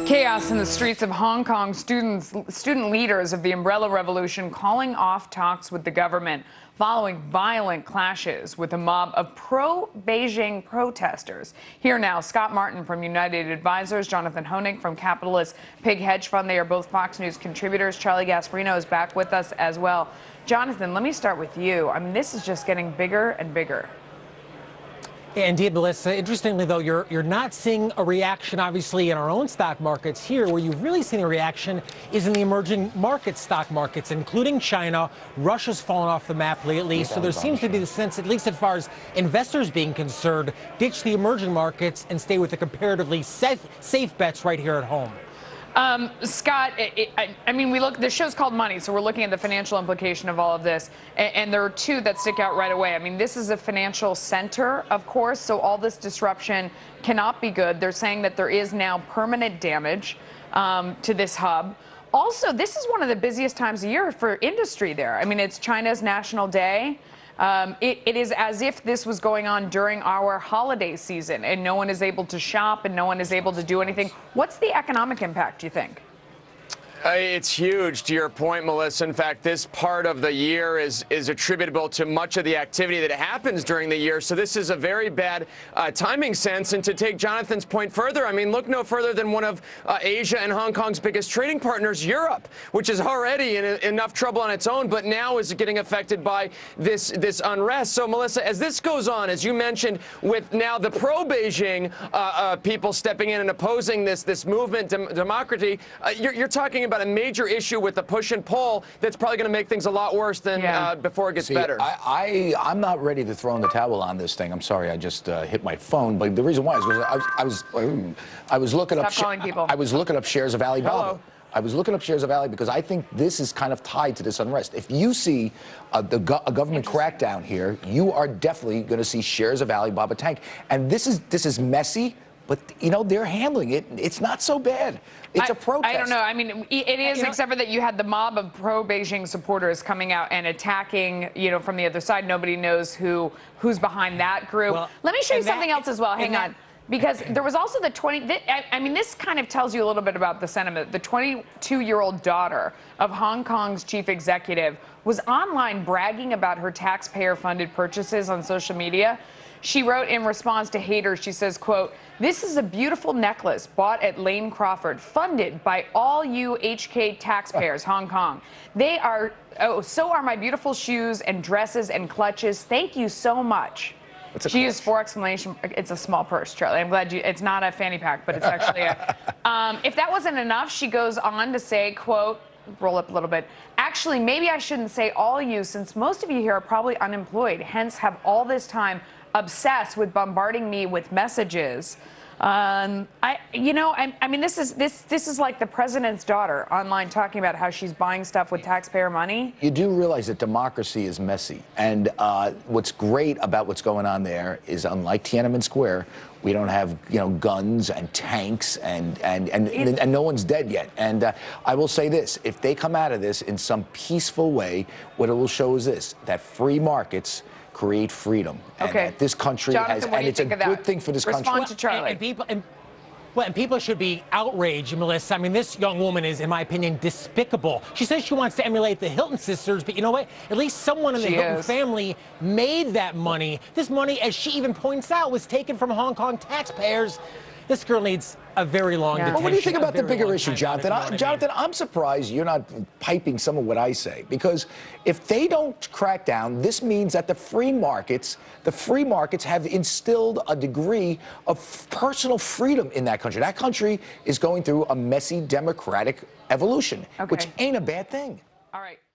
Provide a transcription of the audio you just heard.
Chaos in the streets of Hong Kong. Student leaders of the Umbrella Revolution calling off talks with the government following violent clashes with a mob of pro-Beijing protesters. Here now, Scott Martin from United Advisors, Jonathan Hoenig from Capitalist Pig Hedge Fund. They are both Fox News contributors. Charlie Gasparino is back with us as well. Jonathan, let me start with you. I mean, this is just getting bigger and bigger. Indeed, Melissa. Interestingly, though, you're not seeing a reaction, obviously, in our own stock markets here. Where you've really seen a reaction is in the emerging market stock markets, including China. Russia's fallen off the map lately, so there seems to be the sense, at least as far as investors being concerned, ditch the emerging markets and stay with the comparatively safe bets right here at home. Scott, I mean, the show's called Money, so we're looking at the financial implication of all of this, and there are two that stick out right away. I mean, this is a financial center, of course, so all this disruption cannot be good. They're saying that there is now permanent damage to this hub. Also, this is one of the busiest times of year for industry there. I mean, it's China's National Day. It is as if this was going on during our holiday season and no one is able to shop and no one is able to do anything. What's the economic impact, do you think? It's huge, to your point, Melissa. In fact, this part of the year is attributable to much of the activity that happens during the year. So this is a very bad timing sense. And to take Jonathan's point further, I mean, look no further than one of Asia and Hong Kong's biggest trading partners, Europe, which is already in enough trouble on its own, but now is getting affected by this unrest. So, Melissa, as this goes on, as you mentioned, with now the pro-Beijing people stepping in and opposing this movement, democracy, you're talking about a major issue with the push and pull that's probably going to make things a lot worse than before it gets better. I'm not ready to throw in the towel on this thing. I'm sorry, I just hit my phone. But the reason why is because I was looking up shares of Alibaba. Hello. I was looking up shares of Alibaba because I think this is kind of tied to this unrest. If you see a government crackdown here, you are definitely going to see shares of Alibaba tank. And this is messy. But, you know, they're handling it. It's not so bad. It's a protest. I don't know. I mean, it is, except for that you had the mob of pro-Beijing supporters coming out and attacking, you know, from the other side. Nobody knows who's behind that group. Well, let me show you something else as well. Hang on. Because there was also the I mean, this kind of tells you a little bit about the sentiment. The 22-year-old daughter of Hong Kong's chief executive was online bragging about her taxpayer-funded purchases on social media. She wrote in response to haters, she says, quote, "This is a beautiful necklace bought at Lane Crawford, funded by all you HK taxpayers, Hong Kong. They are, so are my beautiful shoes and dresses and clutches. Thank you so much." She used 4 exclamation. It's a small purse, Charlie. I'm glad it's not a fanny pack, but it's actually a. If that wasn't enough, she goes on to say, quote, roll up a little bit. "Actually, maybe I shouldn't say all you, since most of you here are probably unemployed, hence have all this time obsessed with bombarding me with messages." I mean, this is like the president's daughter online talking about how she's buying stuff with taxpayer money. You do realize that democracy is messy, and what's great about what's going on there is, unlike Tiananmen Square, we don't have, you know, guns and tanks and no one's dead yet. And I will say this: if they come out of this in some peaceful way, what it will show is this: that free markets create freedom. And that this country Jonathan, has, and it's a good thing for this country. Respond to Charlie. And people should be outraged, Melissa. I mean, this young woman is, in my opinion, despicable. She says she wants to emulate the Hilton sisters, but you know what? At least someone in the Hilton family made that money. This money, as she even points out, was taken from Hong Kong taxpayers. This girl needs a very long detention. Well, what do you think about the bigger issue, Jonathan? Jonathan, I'm surprised you're not piping some of what I say, because if they don't crack down, this means that the free markets have instilled a degree of personal freedom in that country. That country is going through a messy democratic evolution, which ain't a bad thing. All right.